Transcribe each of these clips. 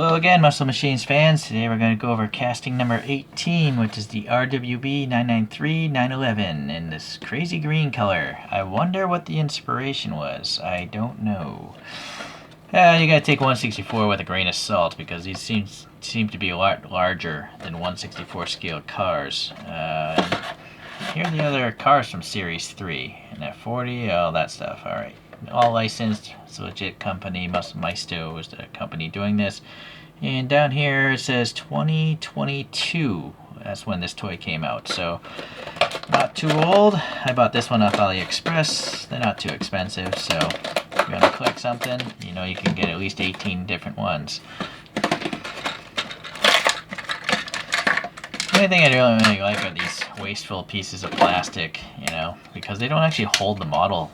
Hello again, Muscle Machines fans. Today we're going to go over casting number 18, which is the RWB 993-911 in this crazy green color. I wonder what the inspiration was. I don't know. You gotta take 164 with a grain of salt because these seem to be a lot larger than 164 scale cars. Here are the other cars from Series 3. And at 40, all that stuff. Alright. All licensed. It's a legit company. Maisto was the company doing this. And down here it says 2022. That's when this toy came out. So, not too old. I bought this one off AliExpress. They're not too expensive. So, if you're going to collect something, you know you can get at least 18 different ones. The only thing I don't really like are these wasteful pieces of plastic, you know, because they don't actually hold the model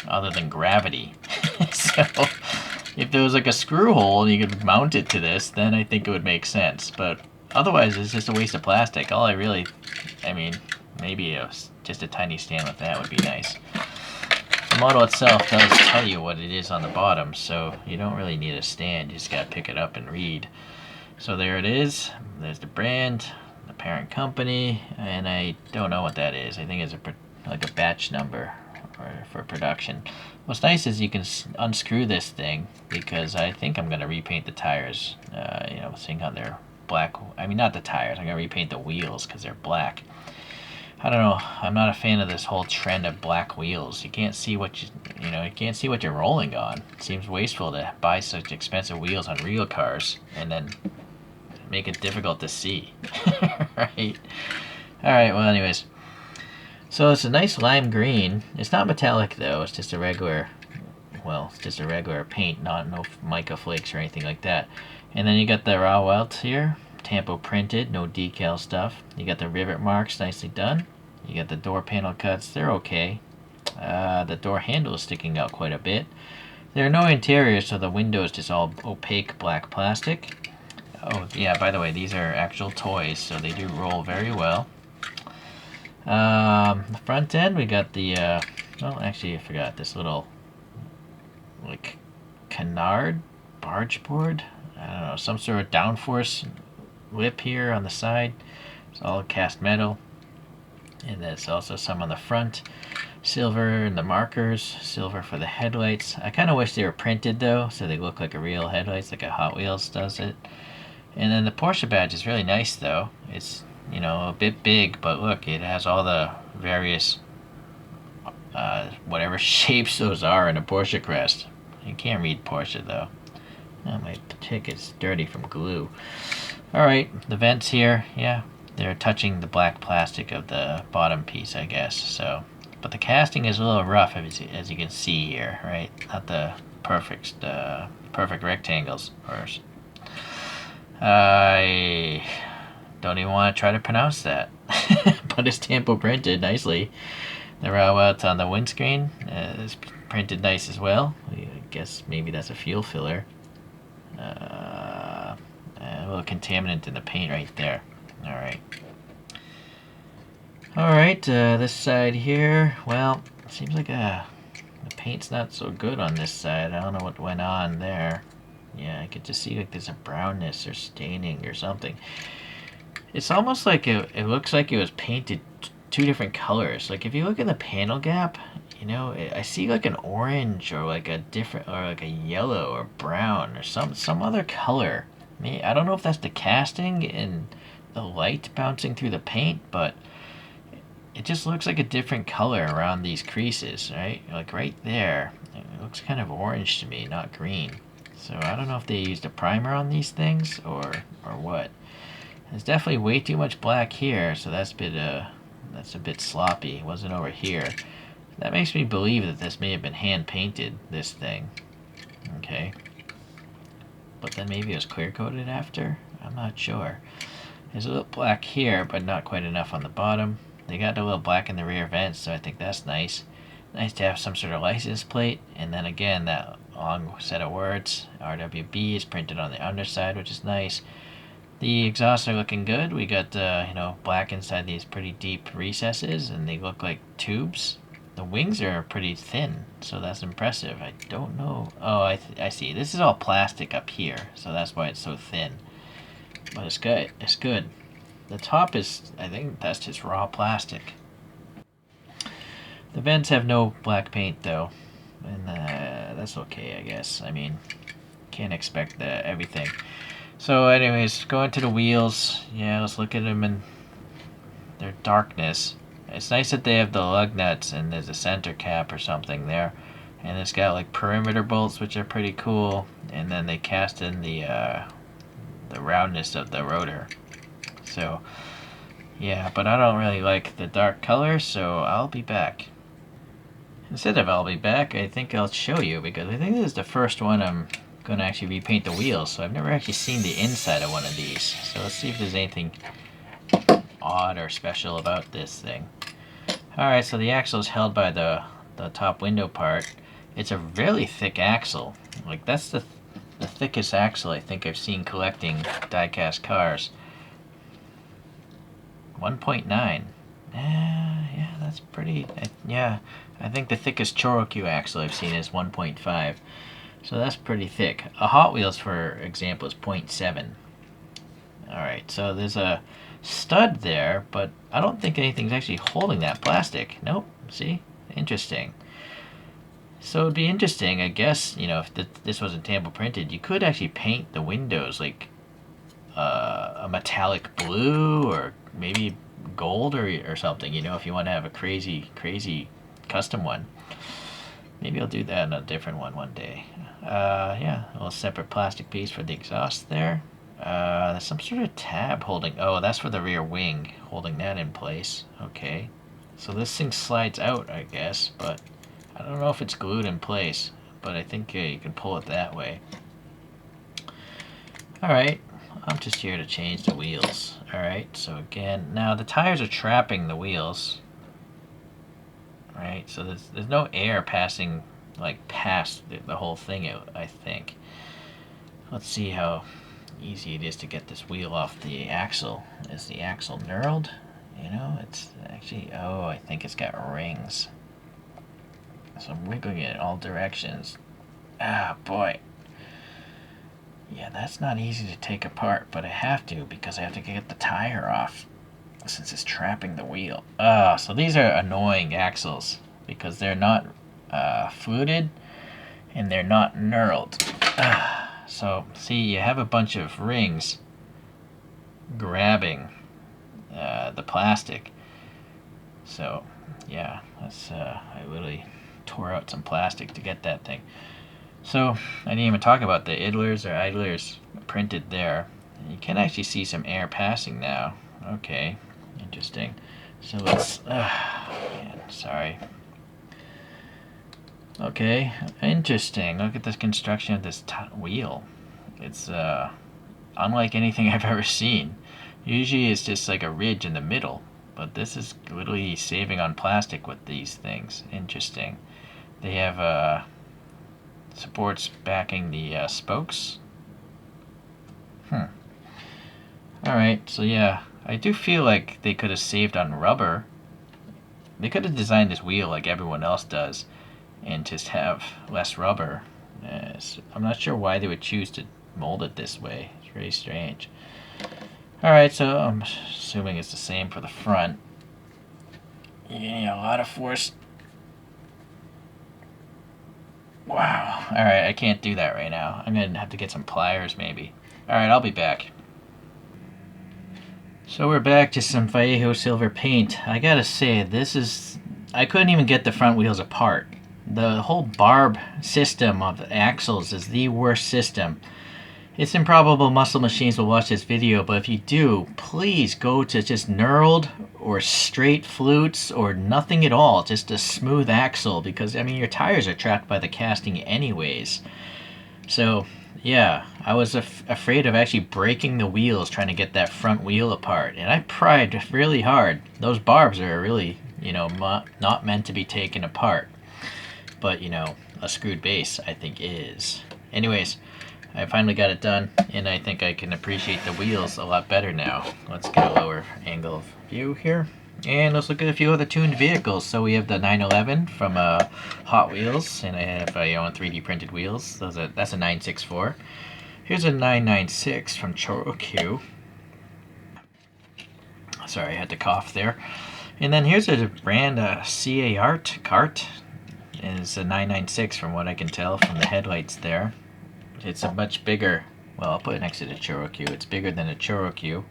other than gravity. So, if there was like a screw hole and you could mount it to this, then I think it would make sense. But otherwise, it's just a waste of plastic. Maybe just a tiny stand with that would be nice. The model itself does tell you what it is on the bottom, so you don't really need a stand. You just gotta pick it up and read. So there it is. There's the brand, the parent company, and I don't know what that is. I think it's like a batch number for production. What's nice is you can unscrew this thing because I think I'm gonna repaint the tires. Seeing how they're black. I mean, not the tires. I'm gonna repaint the wheels because they're black. I don't know. I'm not a fan of this whole trend of black wheels. You can't see what you can't see what you're rolling on. It seems wasteful to buy such expensive wheels on real cars and then make it difficult to see. Right? Alright, well anyways. So it's a nice lime green. It's not metallic though, it's just a regular paint, no mica flakes or anything like that. And then you got the raw welt here, tampo printed, no decal stuff. You got the rivet marks, nicely done. You got the door panel cuts, they're okay. The door handle is sticking out quite a bit. There are no interiors, so the window is just all opaque black plastic. Oh yeah, by the way, these are actual toys, so they do roll very well. The front end, we got the, I forgot this little, like, canard barge board. I don't know, some sort of downforce lip here on the side. It's all cast metal. And there's also some on the front. Silver in the markers, silver for the headlights. I kind of wish they were printed though, so they look like a real headlights, like a Hot Wheels does it. And then the Porsche badge is really nice though. It's, a bit big, but look, it has all the various, whatever shapes those are in a Porsche crest. You can't read Porsche though. Oh, my ticket's dirty from glue. Alright, the vents here, yeah, they're touching the black plastic of the bottom piece, I guess, so. But the casting is a little rough, as you can see here, right? Not the perfect rectangles. I don't even want to try to pronounce that. But it's tampo printed nicely. The raw welt on the windscreen is printed nice as well. I guess maybe that's a fuel filler. A little contaminant in the paint right there. Alright, this side here, well, it seems like the paint's not so good on this side. I don't know what went on there. Yeah, I could just see like there's a brownness or staining or something. It's almost like it looks like it was painted two different colors. Like if you look at the panel gap, I see like an orange or like a different, or like a yellow or brown or some other color. I don't know if that's the casting and the light bouncing through the paint, but it just looks like a different color around these creases, right? Like right there, it looks kind of orange to me, not green. So I don't know if they used a primer on these things or what. There's definitely way too much black here, so that's a bit sloppy. It wasn't over here. That makes me believe that this may have been hand painted, this thing. Okay. But then maybe it was clear coated after? I'm not sure. There's a little black here, but not quite enough on the bottom. They got a little black in the rear vents, so I think that's nice. Nice to have some sort of license plate, and then again, that long set of words. RWB is printed on the underside, which is nice. The exhausts are looking good. We got, black inside these pretty deep recesses, and they look like tubes. the wings are pretty thin, so that's impressive. I don't know. Oh, I see. This is all plastic up here, so that's why it's so thin. But it's good. It's good. The top is, I think that's just raw plastic. The vents have no black paint though, and that's okay, I guess. I mean, can't expect everything. So anyways, going to the wheels. Yeah, let's look at them in their darkness. It's nice that they have the lug nuts and there's a center cap or something there. And it's got like perimeter bolts, which are pretty cool. And then they cast in the roundness of the rotor. So yeah, but I don't really like the dark color, so I'll be back. Instead of I'll be back, I think I'll show you, because I think this is the first one I'm going to actually repaint the wheels. So I've never actually seen the inside of one of these. So let's see if there's anything odd or special about this thing. Alright, so the axle is held by the top window part. It's a really thick axle. Like, that's the thickest axle I think I've seen collecting diecast cars. 1.9. Yeah, that's pretty. Yeah, I think the thickest Choroku axle I've seen is 1.5. So that's pretty thick. A Hot Wheels, for example, is 0.7. Alright, so there's a stud there, but I don't think anything's actually holding that plastic. Nope, see? Interesting. So it'd be interesting, I guess, you know, if this wasn't tamper printed, you could actually paint the windows like a metallic blue or maybe gold or something, you know, if you want to have a crazy custom one. Maybe I'll do that on a different one day. Yeah, a little separate plastic piece for the exhaust there. There's some sort of tab holding, oh, that's for the rear wing, holding that in place. Okay, so this thing slides out, I guess, but I don't know if it's glued in place, but I think you can pull it that way. Alright, I'm just here to change the wheels. Alright, so again, now the tires are trapping the wheels. Right, so there's no air passing, like, past the whole thing, I think. Let's see how easy it is to get this wheel off the axle. Is the axle knurled? You know, it's actually, oh, I think it's got rings. So I'm wiggling it in all directions. Ah, boy. Yeah, that's not easy to take apart, but I have to because I have to get the tire off since it's trapping the wheel. So these are annoying axles because they're not fluted and they're not knurled. So see, you have a bunch of rings grabbing the plastic. So yeah, that's I really tore out some plastic to get that thing. So I didn't even talk about the idlers or idlers printed there. You can actually see some air passing now. Okay, interesting. So let's, man, sorry. Okay, interesting. Look at this construction of this wheel. It's unlike anything I've ever seen. Usually it's just like a ridge in the middle, but this is literally saving on plastic with these things. Interesting. They have supports backing the spokes. Alright, so yeah, I do feel like they could have saved on rubber. They could have designed this wheel like everyone else does and just have less rubber. So I'm not sure why they would choose to mold it this way. It's really strange. Alright, so I'm assuming it's the same for the front. Yeah, a lot of force. Wow. Alright, I can't do that right now. I'm going to have to get some pliers maybe. Alright, I'll be back. So we're back to some Vallejo silver paint. I gotta say, this is... I couldn't even get the front wheels apart. The whole barb system of axles is the worst system. It's improbable muscle machines will watch this video, but if you do, please go to just knurled or straight flutes or nothing at all, just a smooth axle, because I mean your tires are trapped by the casting anyways. So yeah, I was afraid of actually breaking the wheels trying to get that front wheel apart, and I pried really hard. Those barbs are really, you know, not meant to be taken apart, but you know, a screwed base I think is. Anyways, I finally got it done, and I think I can appreciate the wheels a lot better now. Let's get a lower angle of view here. And let's look at a few other tuned vehicles. So we have the 911 from Hot Wheels, and I have own 3D printed wheels. That's a 964. Here's a 996 from Chorokyu. Sorry, I had to cough there. And then here's a brand CA Art cart. And it's a 996 from what I can tell from the headlights there. It's a much bigger, well, I'll put it next to the Chorokyu. It's bigger than a Chorokyu.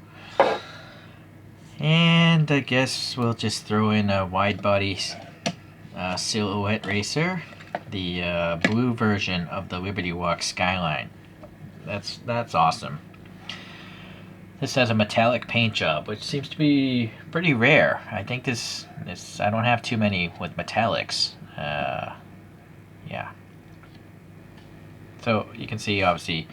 And I guess we'll just throw in a wide body silhouette racer, the blue version of the Liberty Walk Skyline. That's awesome. This has a metallic paint job, which seems to be pretty rare. I think this I don't have too many with metallics. Yeah. So you can see obviously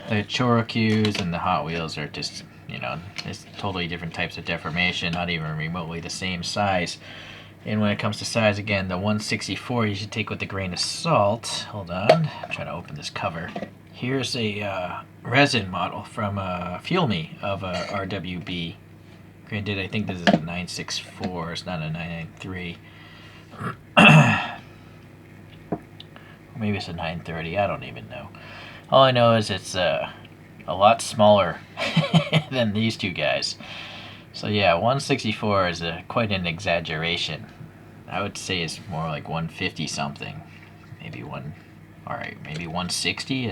the Chorokyus and the Hot Wheels are just, you know, it's totally different types of deformation, not even remotely the same size. And when it comes to size, again, the 164 you should take with a grain of salt. Hold on, I'm trying to open this cover. Here's a resin model from Fuel Me of RWB. Granted, I think this is a 964, it's not a 993. Maybe it's a 930, I don't even know. All I know is it's a lot smaller than these two guys. So yeah, 164 is quite an exaggeration. I would say it's more like 150 something. Maybe maybe 160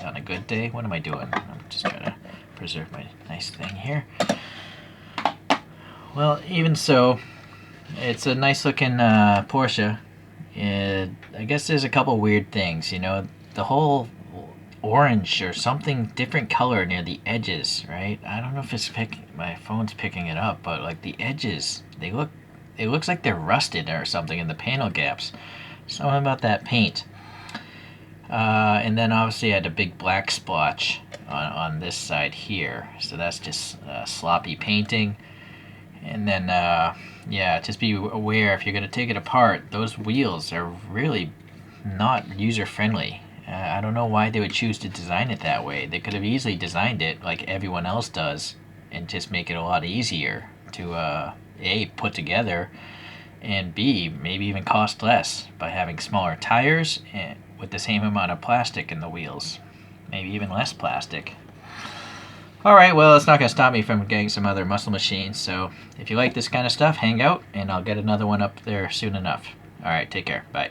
on a good day. What am I doing? I'm just trying to preserve my nice thing here. Well, even so, it's a nice looking Porsche. I guess there's a couple weird things, you know, the whole orange or something different color near the edges, right? I don't know if it's my phone's picking it up, but like the edges, it looks like they're rusted or something in the panel gaps. Something about that paint. And then obviously I had a big black splotch on this side here, so that's just sloppy painting. And then yeah, just be aware if you're going to take it apart, those wheels are really not user-friendly. I don't know why they would choose to design it that way. They could have easily designed it like everyone else does and just make it a lot easier to A, put together, and B, maybe even cost less by having smaller tires and with the same amount of plastic in the wheels. Maybe even less plastic. Alright, well, it's not going to stop me from getting some other muscle machines, so if you like this kind of stuff, hang out, and I'll get another one up there soon enough. Alright, take care. Bye.